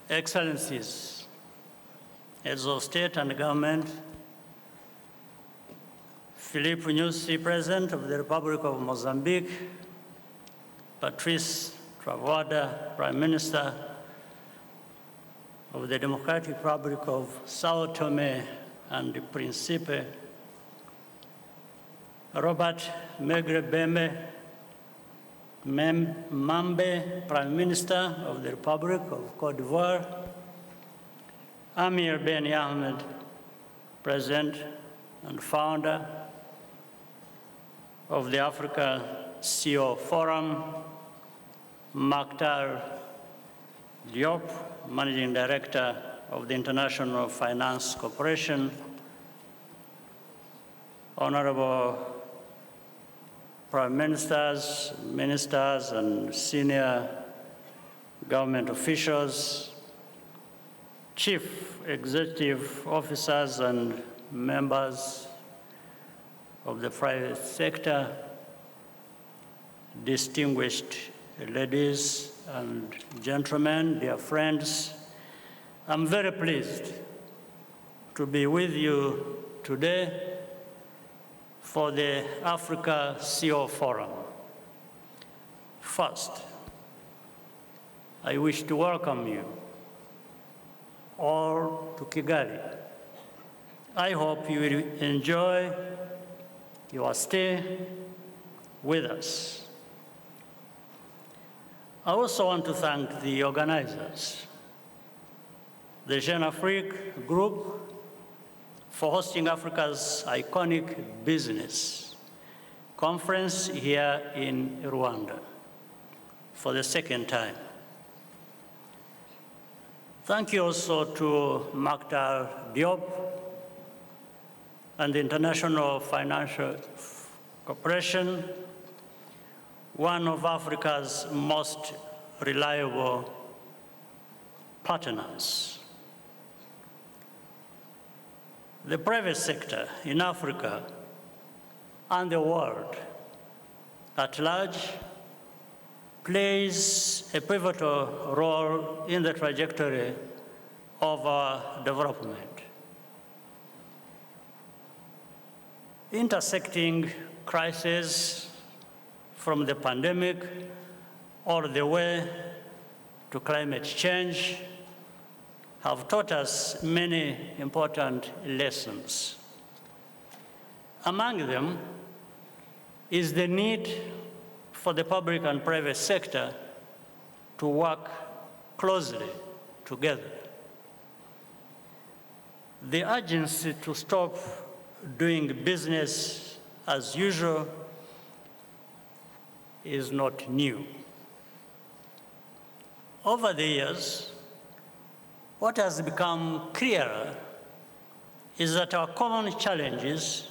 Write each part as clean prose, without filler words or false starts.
Excellencies, Heads of State and Government, Philippe Nyusi, President of the Republic of Mozambique, Patrice Trovoada, Prime Minister of the Democratic Republic of Sao Tome and Principe, Robert Megrebeme Mambe, Prime Minister of the Republic of Cote d'Ivoire, Amir Ben Ahmed, President and founder of the Africa CEO Forum, Makhtar Diop, Managing Director of the International Finance Corporation, Honorable Prime Ministers, Ministers, and senior government officials, Chief Executive Officers and members of the private sector, distinguished ladies and gentlemen, dear friends, I'm very pleased to be with you today for the Africa CEO Forum. First, I wish to welcome you all to Kigali. I hope you will enjoy your stay with us. I also want to thank the organizers, the Jeune Afrique Group, for hosting Africa's iconic business conference here in Rwanda for the second time. Thank you also to Makhtar Diop and the International Financial Corporation, one of Africa's most reliable partners. The private sector in Africa and the world at large plays a pivotal role in the trajectory of our development. Intersecting crises from the pandemic all the way to climate change have taught us many important lessons. Among them is the need for the public and private sector to work closely together. The urgency to stop doing business as usual is not new. Over the years, what has become clearer is that our common challenges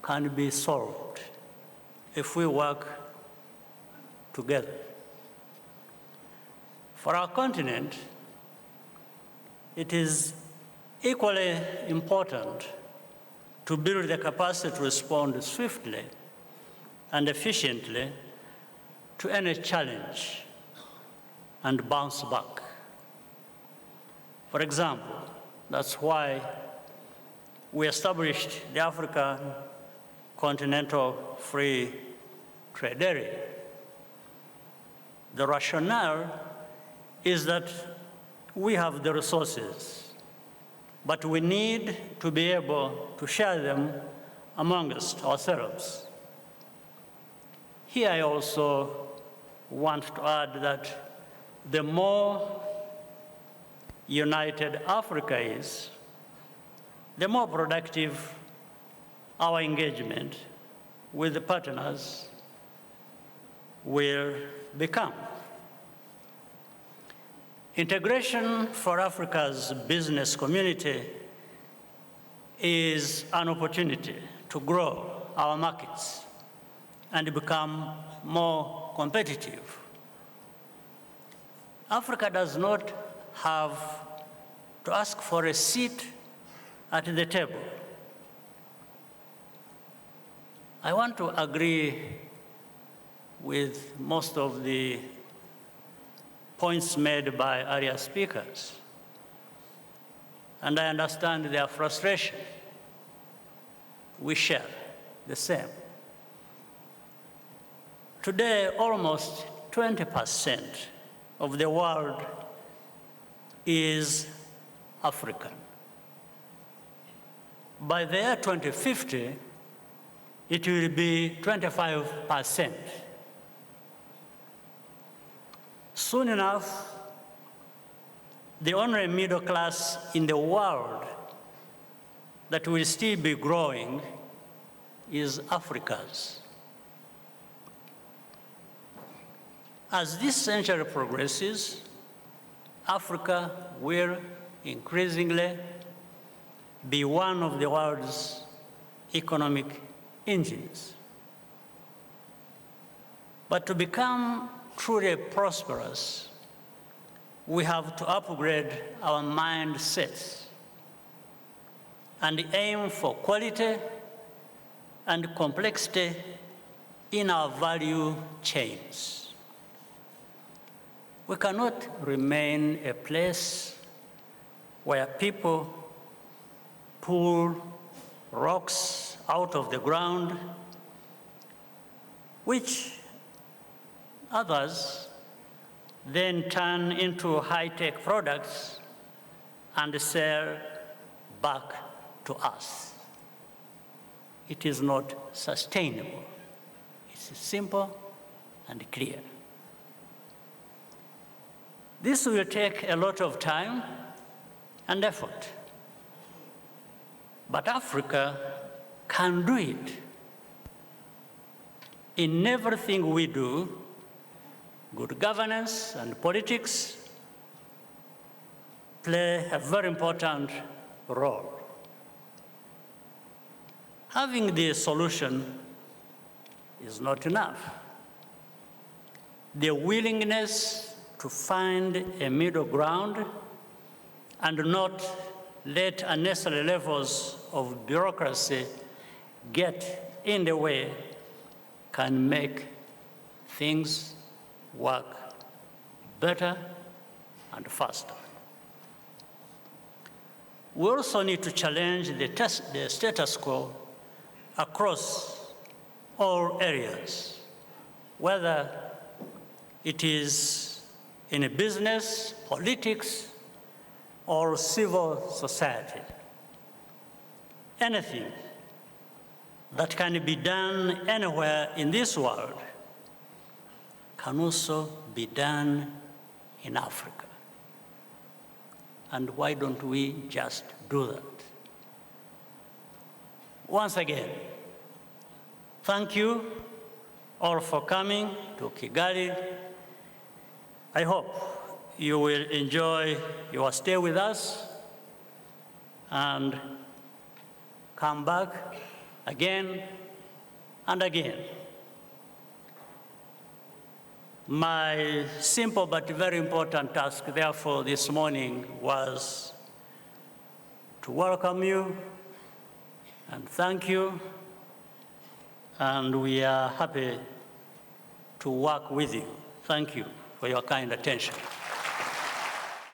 can be solved if we work together. For our continent, it is equally important to build the capacity to respond swiftly and efficiently to any challenge and bounce back. For example, that's why we established the African Continental Free Trade Area. The rationale is that we have the resources, but we need to be able to share them amongst ourselves. Here I also want to add that the more united Africa is, the more productive our engagement with the partners will become. Integration for Africa's business community is an opportunity to grow our markets and become more competitive. Africa does not have to ask for a seat at the table. I want to agree with most of the points made by earlier speakers, and I understand their frustration. We share the same. Today, almost 20% of the world is African. By the year 2050, it will be 25%. Soon enough, the only middle class in the world that will still be growing is Africa's. As this century progresses, Africa will increasingly be one of the world's economic engines. But to become truly prosperous, we have to upgrade our mindsets and aim for quality and complexity in our value chains. We cannot remain a place where people pull rocks out of the ground, which others then turn into high-tech products and sell back to us. It is not sustainable. It's simple and clear. This will take a lot of time and effort, but Africa can do it. In everything we do, good governance and politics play a very important role. Having the solution is not enough. The willingness to find a middle ground and not let unnecessary levels of bureaucracy get in the way can make things work better and faster. We also need to challenge the status quo across all areas, whether it is in a business, politics, or civil society. Anything that can be done anywhere in this world can also be done in Africa. And why don't we just do that? Once again, thank you all for coming to Kigali. I hope you will enjoy your stay with us and come back again and again. My simple but very important task, therefore, this morning was to welcome you and thank you, and we are happy to work with you. Thank you for your kind attention.